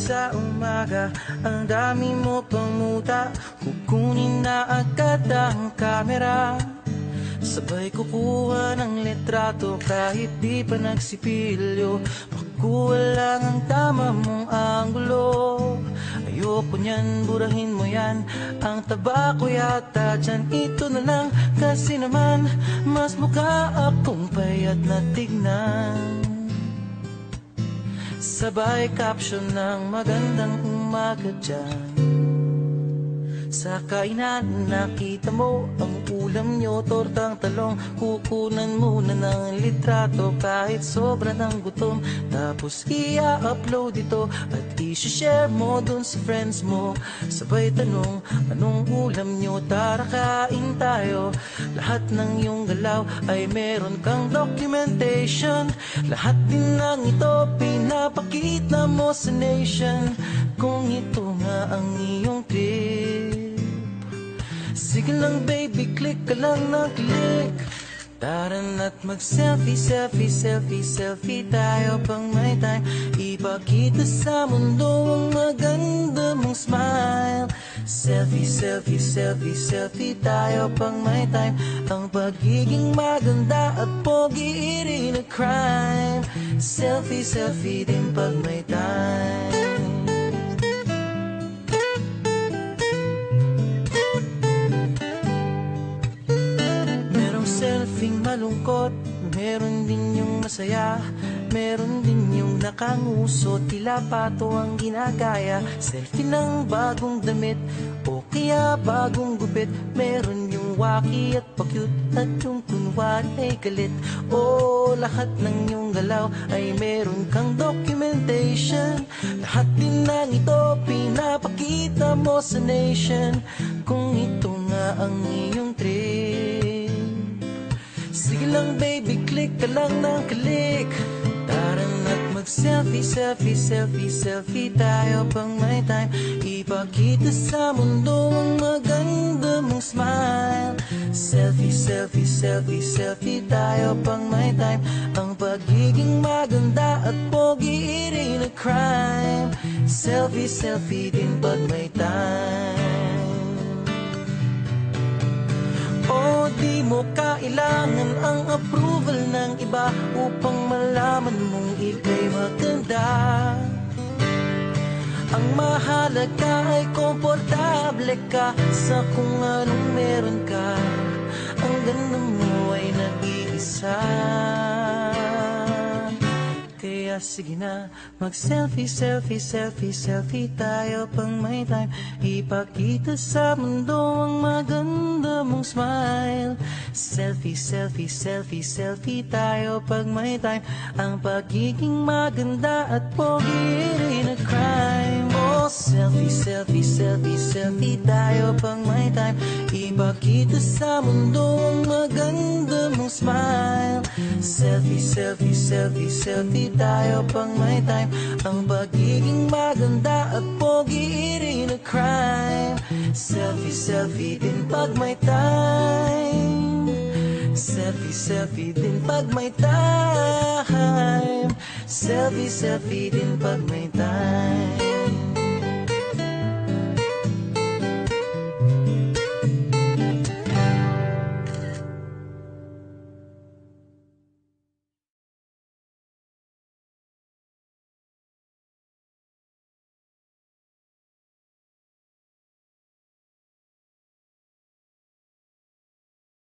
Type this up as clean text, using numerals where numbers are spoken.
sa umaga, ang dami mo pang muta, kukunin na agad ang kamera. Sabay kukuha ng litrato kahit di pa nagsipilyo, makuha lang ang tama mong anggulo. Ayoko niyan, burahin mo yan, ang taba ko yata dyan. Ito na lang kasi naman mas mukha akong payat na tignan. Sabay caption ng magandang umaga dyan. Sa kainan nakita mo ang ulam nyo, tortang talong. Kukunan muna ng litrato kahit sobra ng gutom. Tapos i-upload ito at i-share mo dun sa friends mo. Sabay tanong, anong ulam nyo? Tara kain tayo. Lahat ng iyong galaw ay meron kang documentation. Lahat din ng ito pinapakita mo sa nation. Kung ito nga ang iyong trip, sige lang baby, click ka lang ng click. Tara na't mag-selfie, selfie, selfie, selfie tayo pang may time. Ipakita sa mundo ang maganda mong smile. Selfie, selfie, selfie, selfie tayo pang may time. Ang pagiging maganda at pogi rin a crime. Selfie, selfie din pag may time. Selfing malungkot, meron din yung masaya, meron din yung nakanguso, tila pato ang ginagaya. Selfie ng bagong damit o kaya bagong gupit, meron yung waki at pa-cute at yung kunwari ay galit. O lahat ng yung galaw ay meron kang documentation. Lahat din ng ito pinapakita mo sa nation. Kung ito nga ang iyong trip, sige lang baby, click ka lang ng click. Tara na't mag-selfie, selfie, selfie, selfie tayo pang may time. Ipakita sa mundo ang maganda mong smile. Selfie, selfie, selfie, selfie tayo pang may time. Ang pagiging maganda at pogi rin a crime. Selfie, selfie din pag may time. O di mo kailangan ang approval ng iba upang malaman mong ika'y maganda. Ang mahalaga ay komportable ka sa kung anong meron ka. Ang ganda mo ay nag-iisa. Kaya sige na, mag-selfie, selfie, selfie, selfie tayo pang may time. Ipakita sa mundo ang maganda mong smile. Selfie, selfie, selfie, selfie tayo pag may time. Ang pagiging maganda at pogi rin a crime. Oh, selfie, selfie, selfie, selfie tayo pang may time. Ipakita sa mundo ang maganda mong smile. Selfie, selfie, selfie, selfie tayo pang may time. Ang pagiging maganda at pogi rin a crime. Selfie, selfie din pag may time. Selfie, selfie din pag may time. Selfie, selfie din pag may time.